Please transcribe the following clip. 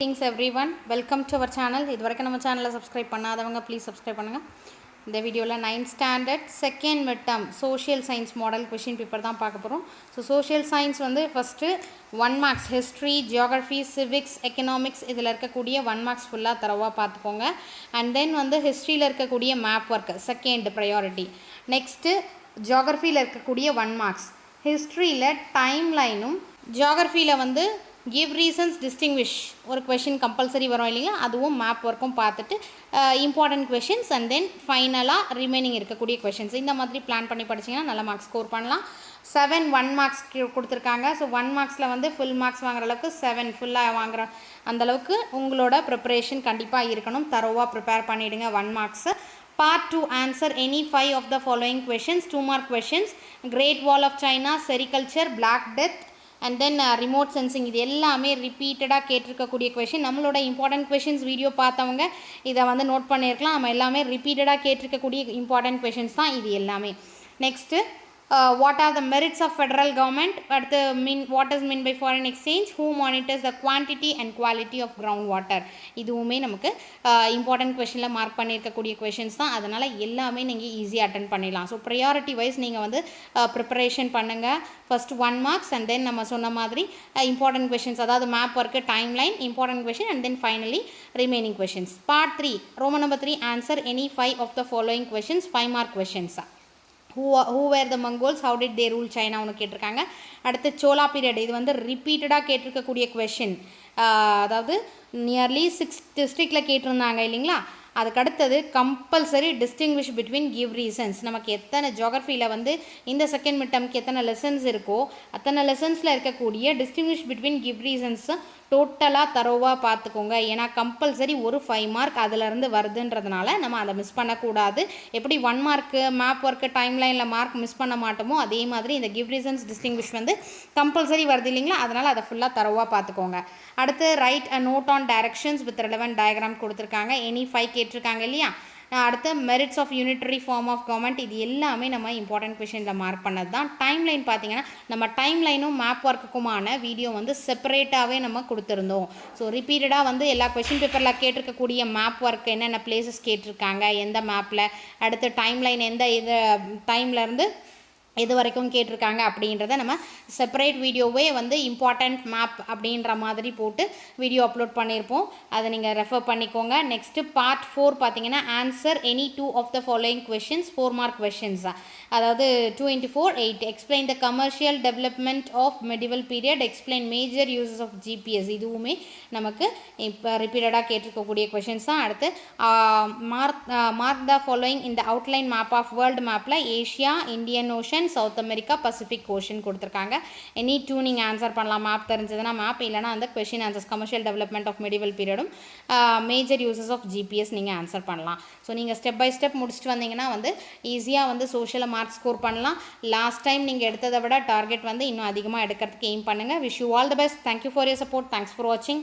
Greetings everyone, welcome to our channel. இதுவரைக்கும் நம்ம சேனலை சப்ஸ்கிரைப் பண்ணாதவங்க ப்ளீஸ் சப்ஸ்கிரைப் பண்ணுங்கள். இந்த வீடியோவில் 9th standard second mid term social science model question paper தான் பார்க்க போகிறோம். ஸோ சோஷியல் சயின்ஸ் வந்து first 1 marks history, geography, civics, economics இதில் இருக்கக்கூடிய 1 மார்க்ஸ் ஃபுல்லாக தரவாக பார்த்துக்கோங்க. அண்ட் தென் வந்து ஹிஸ்ட்ரியில் இருக்கக்கூடிய map work second priority. Next ஜியோகிரஃபியில் இருக்கக்கூடிய 1 மார்க்ஸ், ஹிஸ்ட்ரியில் டைம் லைனும், ஜியோகிரஃபியில் வந்து கிவ் ரீசன்ஸ் டிஸ்டிங்விஷ் ஒரு கொஷின் கம்பல்சரி வரும் இல்லைங்களா, அதுவும் மேப் ஒர்க்கும் பார்த்துட்டு இம்பார்ட்டன்ட் கொஷின்ஸ் அண்ட் தென் ஃபைனலாக ரிமைனிங் இருக்கக்கூடிய கொஷின்ஸ் இந்த மாதிரி பிளான் பண்ணி படிச்சிங்கன்னா நல்ல மார்க்ஸ் ஸ்கோர் பண்ணலாம். 7 1 மார்க்ஸ் கொடுத்துருக்காங்க. ஸோ 1 மார்க்ஸில் வந்து ஃபுல் மார்க்ஸ் வாங்குற அளவுக்கு 7 ஃபுல்லாக வாங்குற அந்தளவுக்கு உங்களோட ப்ரிப்பரேஷன் கண்டிப்பாக இருக்கணும். தரோவாக ப்ரிப்பேர் பண்ணிவிடுங்க 1 marks. Part 2 answer any 5 of the following questions, 2 mark questions. Great Wall of China, sericulture, Black Death and then remote sensing இது எல்லாமே ரிப்பீட்டடாக கேட்டிருக்கக்கூடிய கொஷின். நம்மளோட இம்பார்ட்டன்ட் கொஷின்ஸ் வீடியோ பார்த்தவங்க இதை வந்து நோட் பண்ணியிருக்கலாம். நம்ம எல்லாமே ரிப்பீட்டடாக கேட்டிருக்கக்கூடிய இம்பார்ட்டன்ட் கொஷின்ஸ் தான் இது எல்லாமே. Next what are the merits of federal government, அடுத்து what is mean by foreign exchange, who monitors the quantity and quality of ground water, இதுவுமே நமக்கு இம்பார்ட்டன்ட் கொஷினில் மார்க் பண்ணியிருக்கக்கூடிய கொஷின்ஸ் தான். அதனால் எல்லாமே நீங்கள் ஈஸியாக அட்டன் பண்ணிடலாம். ஸோ ப்ரையாரிட்டி வைஸ் நீங்கள் வந்து ப்ரிப்பரேஷன் பண்ணுங்கள். ஃபஸ்ட்டு 1 மார்க்ஸ் அண்ட் தென் நம்ம சொன்ன மாதிரி இம்பார்ட்டன்ட் கொஷின்ஸ், அதாவது map work, time line, important question and then finally remaining questions. Part 3 roman number 3 answer any 5 of the following questions, 5 mark கொஷின்ஸா. who were the Mongols, how did they rule China ஒன்று கேட்டிருக்காங்க. அடுத்து சோலா period, இது வந்து ரிப்பீட்டடாக கேட்டிருக்கக்கூடிய question. அதாவது nearly 6 டிஸ்ட்ரிக்டில் கேட்டிருந்தாங்க இல்லைங்களா. அதுக்கடுத்தது compulsory distinguish between give reasons. நமக்கு எத்தனை ஜியோகிரஃபியில் வந்து இந்த செகண்ட் மிட் டர்முக்கு எத்தனை லெசன்ஸ் இருக்கோ அத்தனை லெசன்ஸில் இருக்கக்கூடிய டிஸ்டிங்விஷ் பிட்வீன் கிவ் ரீசன்ஸை டோட்டலாக தரோவாக பார்த்துக்கோங்க. ஏன்னா கம்பல்சரி ஒரு 5 மார்க் அதிலேருந்து வருதுன்றதுனால நம்ம அதை மிஸ் பண்ணக்கூடாது. எப்படி 1 மார்க்கு மேப் ஒர்க்கு டைம் லைனில் மார்க் மிஸ் பண்ண மாட்டோமோ அதே மாதிரி இந்த கிவ் ரீசன்ஸ் டிஸ்டிங்விஷ் வந்து கம்பல்சரி வருது இல்லைங்களா, அதனால் அதை ஃபுல்லாக தரோவாக பார்த்துக்கோங்க. அடுத்து write a note on directions with relevant diagram கொடுத்துருக்காங்க. எனி 5 கேட்டிருக்காங்க இல்லையா. அடுத்து merits of unitary form of government, இது எல்லாமே நம்ம இம்பார்ட்டன்ட் கொஷினில் மார்க் பண்ணது தான். டைம் லைன் பார்த்தீங்கன்னா நம்ம டைம் லைனும் மேப் ஒர்க்குக்குமான வீடியோ வந்து செப்பரேட்டாகவே நம்ம கொடுத்துருந்தோம். ஸோ ரிப்பீட்டடாக வந்து எல்லா கொஷின் பேப்பரில் கேட்டிருக்கக்கூடிய மேப் ஒர்க் என்னென்ன பிளேசஸ் கேட்டிருக்காங்க, எந்த மேப்பில், அடுத்து டைம் லைன் எந்த இது டைம்லேருந்து எது வரைக்கும் கேட்டிருக்காங்க அப்படின்றத நம்ம செப்பரேட் வீடியோவே வந்து இம்பார்ட்டண்ட் மேப் அப்படின்ற மாதிரி போட்டு வீடியோ அப்லோட் பண்ணியிருப்போம். அதை நீங்கள் ரெஃபர் பண்ணிக்கோங்க. நெக்ஸ்ட்டு பார்ட் 4 பார்த்தீங்கன்னா answer any 2 of the following questions, 4 mark questions தான். அதாவது 2 × 4 8. Explain the commercial development of medieval period, explain major uses of GPS, இதுவுமே நமக்கு இப்போ ரிப்பீட்டடாக கேட்டிருக்கக்கூடிய கொஷின்ஸ் தான். அடுத்து மார்க் த ஃபாலோயிங் இந்த அவுட்லைன் மேப் ஆஃப் வேர்ல்டு மேப்பில் Asia, Indian Ocean, South America, Pacific Ocean கொடுத்துருக்காங்க. எனி 2 நீங்கள் ஆன்சர் பண்ணலாம். மேப் தெரிஞ்சதுன்னா மேப், இல்லைனா அந்த question answers commercial development of medieval பீரியடும் மேஜர் யூசஸ் ஆஃப் ஜிபிஎஸ் நீங்கள் ஆன்சர் பண்ணலாம். ஸோ நீங்கள் ஸ்டெப் பை ஸ்டெப் முடிச்சுட்டு வந்தீங்கன்னா வந்து ஈஸியாக வந்து சோஷியலில் மார்க் ஸ்கோர் பண்ணலாம். லாஸ்ட் டைம் நீங்கள் எடுத்ததை விட டார்கெட் வந்து இன்னும் அதிகமாக எடுக்கிறதுக்கு எய்ம் பண்ணுங்கள். Wish you all the best. Thank you for your support. Thanks for வாட்சிங்.